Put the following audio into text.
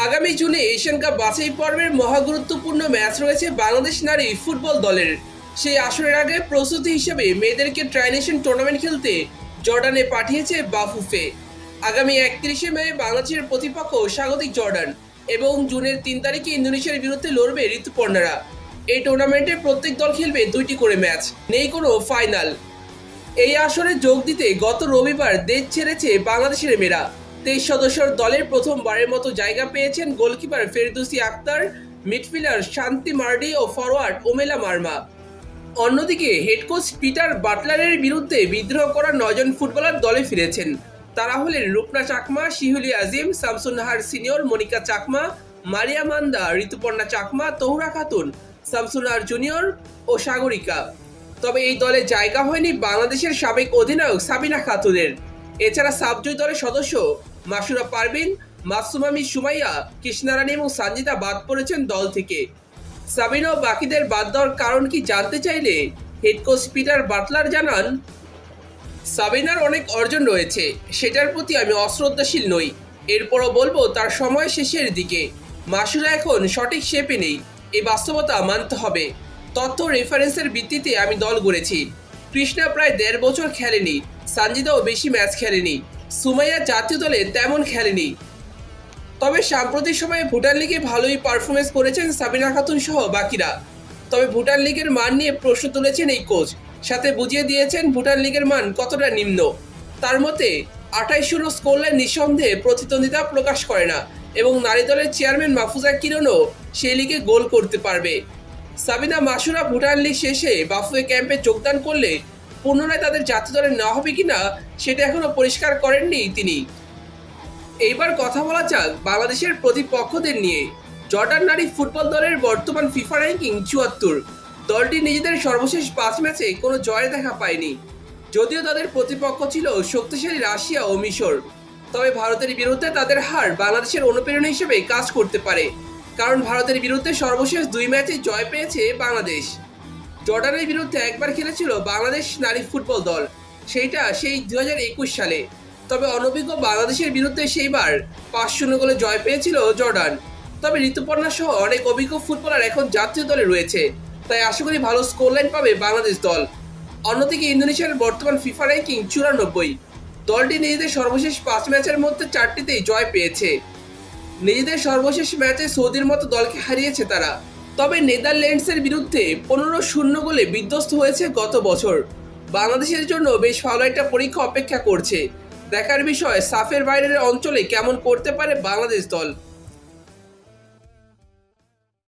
আগামী জুনে Asian cup বাছাই পর্বের মহাগুরুত্বপূর্ণ ম্যাচ রয়েছে বাংলাদেশ নারী ফুটবল দলের। সেই আসরের আগে প্রস্তুতি হিসেবে মেয়েদেরকে ট্রাইনেশন টুর্নামেন্ট খেলতে জর্ডানে পাঠিয়েছে বাফুফে। আগামী 31শে মে বাংলাদেশের প্রতিপক্ষ স্বাগতিক জর্ডান এবং জুনের 3 তারিখে ইন্দোনেশিয়ার বিরুদ্ধে লড়বে ঋতুপর্ণারা। এই টুর্নামেন্টে প্রত্যেক দল খেলবে 2টি করে ম্যাচ, নেই কোনো ফাইনাল। এই আসরে যোগ দিতে গত রবিবার দেশ ছেড়েছে বাংলাদেশের মেয়েরা। 23 সদস্যের দলের প্রথমবারের মতো জায়গা পেয়েছেন গোলকিপার ফেরদৌসী আক্তার, মিডফিল্ডার শান্তি মার্ডি ও ফরওয়ার্ড ওমেলা মার্মা। অন্যদিকে হেড কোচ পিটার বাটলারের বিরুদ্ধে বিদ্রোহ করা 9 জন ফুটবলার দলে ফিরেছেন। তারা হলেন রূপনা চাকমা, শিহুলি আজিম, শামসুন নাহার সিনিয়র, মনিকা চাকমা, মারিয়া মান্দা, ঋতুপর্ণা চাকমা, তহুরা খাতুন, শামসুন নাহার জুনিয়র ও সাগরিকা। তবে এই দলে জায়গা হয়নি বাংলাদেশের সাবেক অধিনায়ক সাবিনা খাতুনের। এছাড়া সাবজয়ী দলের সদস্য মাসুরা পারভিন, মাসুমামি সুমাইয়া, কৃষ্ণারানী এবং সানজিদা বাদ পড়েছেন দল থেকে। সাবিনা ও বাকিদের বাদ দেওয়ার কারণ কি জানতে চাইলে হেড কোচ পিটার বাটলার জানান, সাবিনার অনেক অর্জন রয়েছে, সেটার প্রতি আমি অশ্রদ্ধাশীল নই। এরপরও বলবো তার সময় শেষের দিকে। মাসুরা এখন সঠিক শেপে নেই, এই বাস্তবতা মানতে হবে। তথ্য রেফারেন্সের ভিত্তিতে আমি দল গড়েছি। কৃষ্ণা প্রায় 1.5 বছর খেলেনি, সানজিদাও বেশি ম্যাচ খেলেনি, সুমাইয়া জাতীয় দলে তেমন খেলেনি। তবে সাম্প্রতিক সময়ে ভুটান লিগে ভালোই পারফরমেন্স করেছেন সাবিনা খাতুন সহ বাকিরা। তবে ভুটান লিগের মান নিয়ে প্রশ্ন তুলেছেন এই কোচ, সাথে বুঝিয়ে দিয়েছেন ভুটান লিগের মান কতটা নিম্ন। তার মতে 28 স্কোরলাইন নিঃসন্দেহে প্রতিদ্বন্দ্বিতা প্রকাশ করে না এবং নারী দলের চেয়ারম্যান মাহফুজা কিরণও সেই লিগে গোল করতে পারবে। সাবিনা মাসুরা ভুটান লিগ শেষে বাফুফে ক্যাম্পে যোগদান করলে পুনরায় তাদের জাতীয় দলে নেওয়া হবে কিনা সেটা এখনো পরিষ্কার করেননি তিনি। এইবার কথা বলা যাক বাংলাদেশের প্রতিপক্ষদের নিয়ে। জর্ডান নারী ফুটবল দলের বর্তমান ফিফা র্যাঙ্কিং 74। দলটি নিজেদের সর্বশেষ 5 ম্যাচে কোনো জয় দেখা পায়নি, যদিও তাদের প্রতিপক্ষ ছিল শক্তিশালী রাশিয়া ও মিশর। তবে ভারতের বিরুদ্ধে তাদের হার বাংলাদেশের অনুপ্রেরণা হিসেবে কাজ করতে পারে, কারণ ভারতের বিরুদ্ধে সর্বশেষ 2 ম্যাচে জয় পেয়েছে বাংলাদেশ। জর্ডানের বিরুদ্ধে একবার খেলেছিল বাংলাদেশ নারী ফুটবল দল, সেই 2021 সালে। তবে অনভিজ্ঞ বাংলাদেশের বিরুদ্ধে সেইবার 5-0 গোলে জয় পেয়েছিল জর্ডান। তবে ঋতুপর্ণা সহ অনেক অভিজ্ঞ ফুটবলার এখন জাতীয় দলে রয়েছে, তাই আশা করি ভালো স্কোরলাইন পাবে বাংলাদেশ দল। অন্যদিকে ইন্দোনেশিয়ার বর্তমান ফিফা র্যাঙ্কিং 94। দলটি নিজেদের সর্বশেষ 5 ম্যাচের মধ্যে 4টিতেই জয় পেয়েছে। নিজেদের সর্বশেষ ম্যাচে সৌদির মতো দলকে হারিয়েছে তারা। তবে নেদারল্যান্ডসের বিরুদ্ধে 15-0 গোলে বিধ্বস্ত হয়েছে গত বছর। বাংলাদেশের জন্য বেশ ভালো একটা পরীক্ষা অপেক্ষা করছে। দেখার বিষয় সাফের বাইরের অঞ্চলে কেমন করতে পারে বাংলাদেশ দল।